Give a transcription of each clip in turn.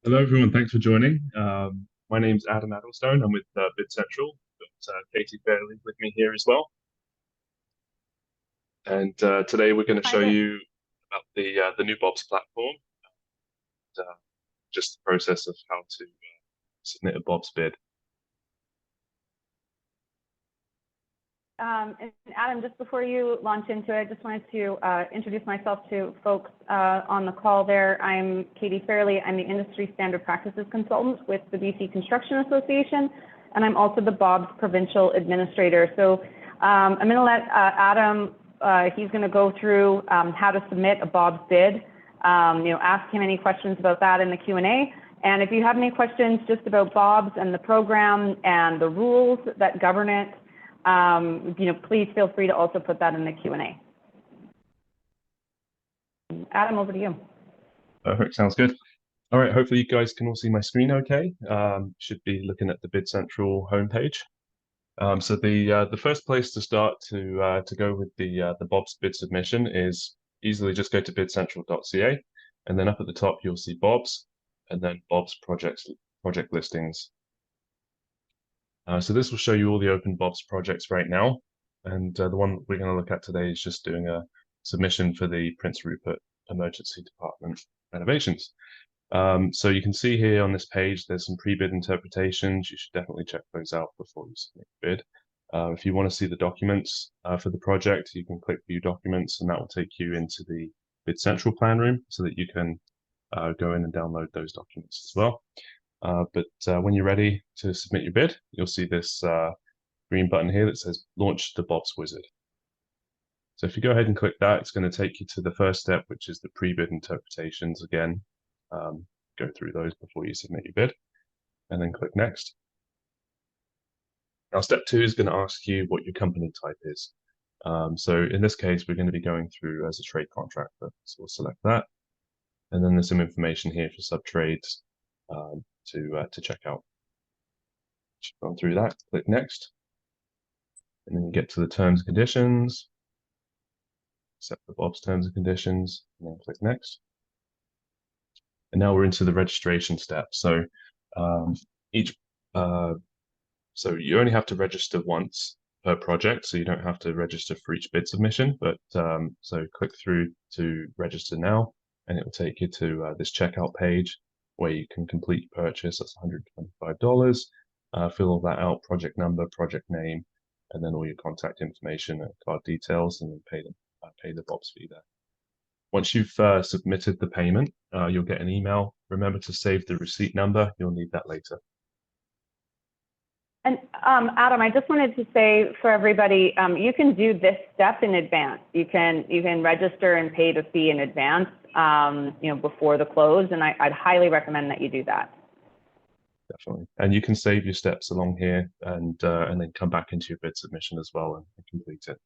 Hello, everyone. Thanks for joining. My name's Adam Adamstone. I'm with BID Central. Got Katie Fairley with me here as well. And today we're going to show you about the new BOBS platform, and, just the process of how to submit a BOBS bid. And Adam, just before you launch into it, I just wanted to introduce myself to folks on the call there. I'm Katie Fairley. I'm the Industry Standard Practices Consultant with the BC Construction Association, and I'm also the BOBS Provincial Administrator. So I'm going to let Adam, he's going to go through how to submit a BOBS bid, ask him any questions about that in the Q&A. And if you have any questions just about BOBS and the program and the rules that govern it, please feel free to also put that in the Q&A. Adam, over to you. Perfect. Sounds good. All right. Hopefully you guys can all see my screen okay. Should be looking at the BID Central homepage. So the first place to start to go with the BOBS bid submission is easily just go to bidcentral.ca, and then up at the top you'll see BOBS, and then BOBS project listings. So this will show you all the open BOBS projects right now, and the one we're going to look at today is just doing a submission for the Prince Rupert Emergency Department Renovations. So you can see here on this page there's some pre-bid interpretations. You should definitely check those out before you submit your bid. If you want to see the documents for the project, you can click View Documents, and that will take you into the BID Central plan room so that you can go in and download those documents as well. But when you're ready to submit your bid, you'll see this green button here that says Launch the BOBS Wizard. So if you go ahead and click that, it's going to take you to the first step, which is the pre-bid interpretations again. Go through those before you submit your bid, and then click Next. Now, step 2 is going to ask you what your company type is. So in this case, we're going to be going through as a trade contractor. So we'll select that. And then there's some information here for sub-trades to check out. Run through that, click Next. And then you get to the terms and conditions, accept the BOBS terms and conditions, and then click Next. And now we're into the registration step. So so you only have to register once per project, so you don't have to register for each bid submission. But so click through to register now, and it will take you to this checkout page where you can complete your purchase. That's $125. Fill all that out: project number, project name, and then all your contact information and card details, and then pay the BOBS fee there. Once you've submitted the payment, you'll get an email. Remember to save the receipt number. You'll need that later. And Adam, I just wanted to say for everybody, you can do this step in advance. You can register and pay the fee in advance, before the close, and I'd highly recommend that you do that. Definitely, and you can save your steps along here, and then come back into your bid submission as well and complete it.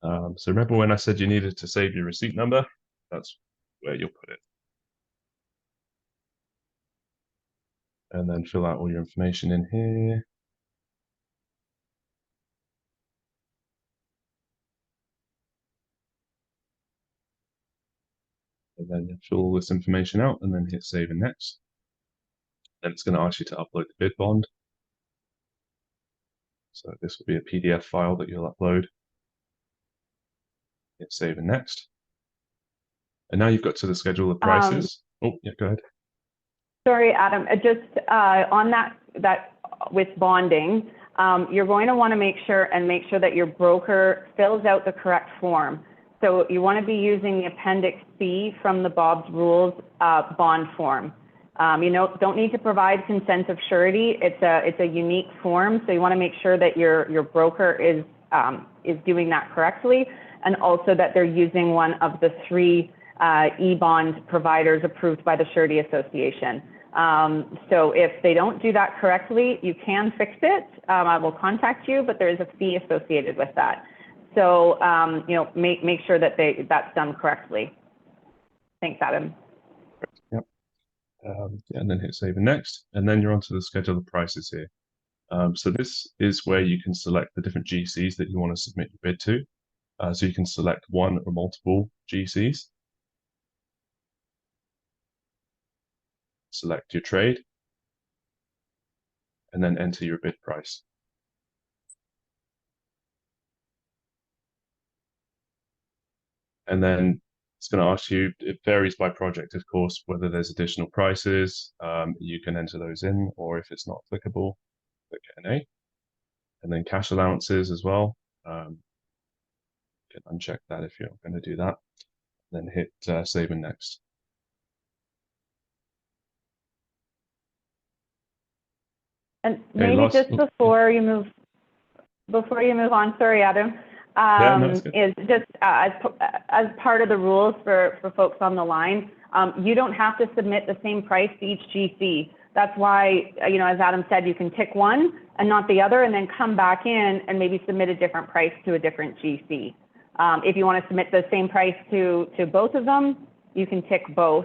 So remember when I said you needed to save your receipt number? That's where you'll put it. And then fill out all your information in here. And then fill all this information out and then hit Save and Next. Then it's going to ask you to upload the bid bond. So this will be a PDF file that you'll upload. Hit Save and Next. And now you've got to the schedule of prices. Oh, yeah, go ahead. Sorry, Adam, just on that with bonding, you're going to want to make sure that your broker fills out the correct form. So you want to be using the Appendix C from the BOBS rules bond form. Don't need to provide consent of surety. It's a unique form, so you want to make sure that your broker is doing that correctly, and also that they're using one of the 3 e-bond providers approved by the Surety Association. So if they don't do that correctly, you can fix it. I will contact you, but there is a fee associated with that. So make sure that that's done correctly. Thanks, Adam. Yep. And then hit Save and Next, and then you're onto the schedule of prices here. So this is where you can select the different GCs that you want to submit your bid to. So you can select one or multiple GCs. select your trade, and then enter your bid price. And then it's going to ask you, it varies by project, of course, whether there's additional prices, you can enter those in, or if it's not applicable, click NA. And then cash allowances as well. You can uncheck that if you're going to do that. Then hit Save and Next. And maybe just before you move on, sorry, Adam, is just as part of the rules for folks on the line, you don't have to submit the same price to each GC. That's why, as Adam said, you can tick one and not the other, and then come back in and maybe submit a different price to a different GC. If you want to submit the same price to both of them, you can tick both.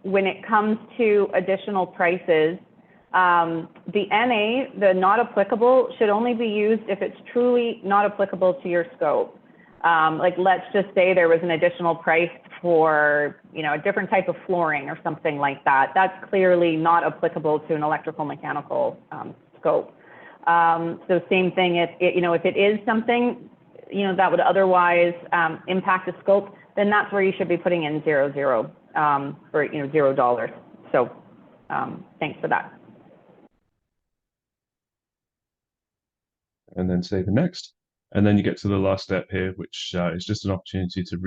When it comes to additional prices, the NA, the not applicable, should only be used if it's truly not applicable to your scope. Like, let's just say there was an additional price for, a different type of flooring or something like that. That's clearly not applicable to an electrical mechanical scope. So same thing, if it is something, that would otherwise impact the scope, then that's where you should be putting in 00 for, $0. So thanks for that. And then Save and Next. And then you get to the last step here, which is just an opportunity to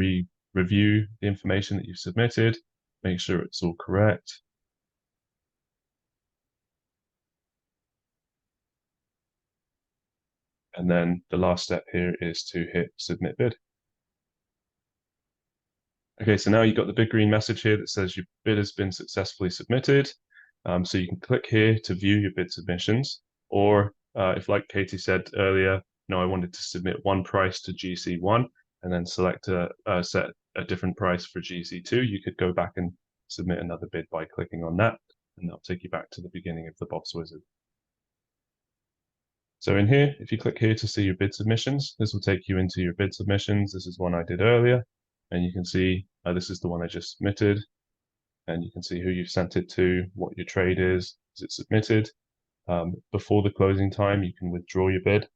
review the information that you've submitted, make sure it's all correct. And then the last step here is to hit Submit Bid. Okay, so now you've got the big green message here that says your bid has been successfully submitted. So you can click here to view your bid submissions, or if, like Katie said earlier, I wanted to submit one price to GC1 and then select set a different price for GC2, you could go back and submit another bid by clicking on that, and that'll take you back to the beginning of the BOBS wizard. So in here, if you click here to see your bid submissions, this will take you into your bid submissions. This is one I did earlier, and you can see this is the one I just submitted, and you can see who you've sent it to, what your trade is it submitted. Before the closing time, you can withdraw your bid. You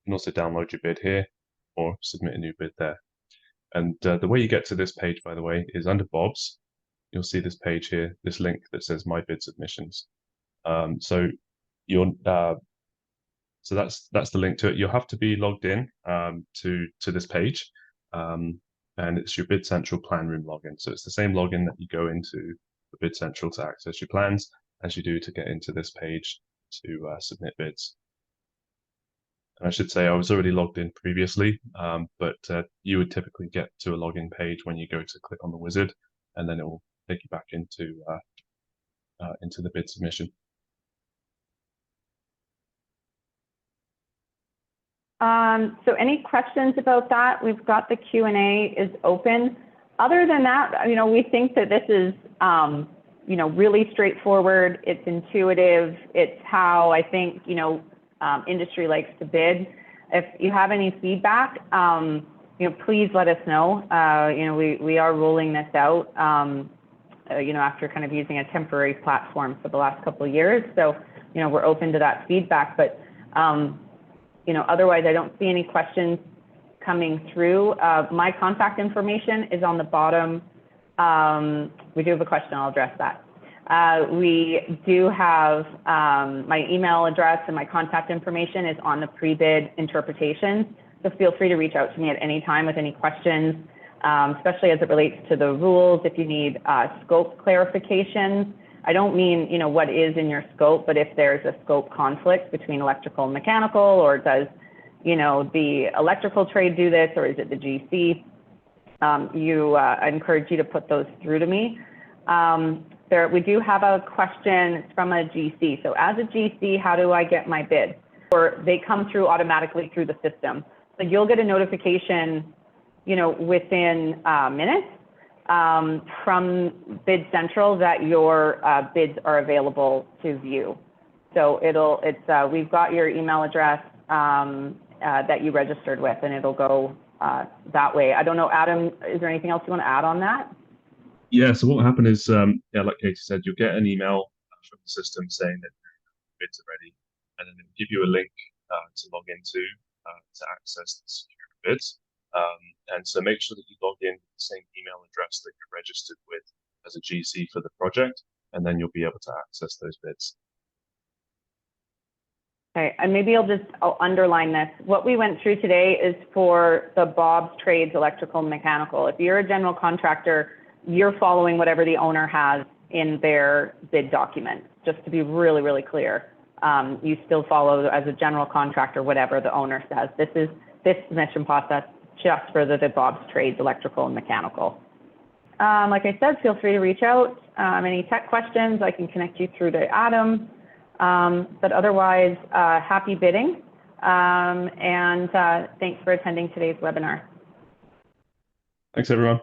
can also download your bid here or submit a new bid there. And the way you get to this page, by the way, is under BOBS. You'll see this page here, this link that says My Bid Submissions. So that's the link to it. You'll have to be logged in to this page, and it's your Bid Central Plan Room login. So it's the same login that you go into the Bid Central to access your plans as you do to get into this page to submit bids. And I should say I was already logged in previously, but you would typically get to a login page when you go to click on the wizard, and then it will take you back into the bid submission. So any questions about that? We've got the Q&A is open. Other than that, we think that this is, really straightforward. It's intuitive. It's how I think, industry likes to bid. If you have any feedback, please let us know. We are rolling this out, after kind of using a temporary platform for the last couple of years. So, we're open to that feedback, but, otherwise I don't see any questions coming through. My contact information is on the bottom. We do have a question, I'll address that. We do have my email address, and my contact information is on the pre-bid interpretations. So feel free to reach out to me at any time with any questions, especially as it relates to the rules. If you need scope clarifications, I don't mean, what is in your scope, but if there's a scope conflict between electrical and mechanical, or does, the electrical trade do this, or is it the GC? I encourage you to put those through to me. We do have a question from a GC. So as a GC, how do I get my bid? Or they come through automatically through the system. So you'll get a notification, within minutes from Bid Central that your bids are available to view. So we've got your email address that you registered with, and it'll go that way. I don't know, Adam, is there anything else you want to add on that? Yeah, so what will happen is, yeah, like Katie said, you'll get an email from the system saying that bids are ready, and then it'll give you a link to log into to access the secure bids. And so make sure that you log in with the same email address that you're registered with as a GC for the project, and then you'll be able to access those bids. Okay, and maybe I'll underline this. What we went through today is for the BOBS trades, electrical and mechanical. If you're a general contractor, you're following whatever the owner has in their bid document, just to be really, really clear. You still follow, as a general contractor, whatever the owner says. This submission process just for the BOBS trades, electrical and mechanical. Like I said, feel free to reach out. Any tech questions, I can connect you through to Adam. But otherwise, happy bidding, and thanks for attending today's webinar. Thanks, everyone.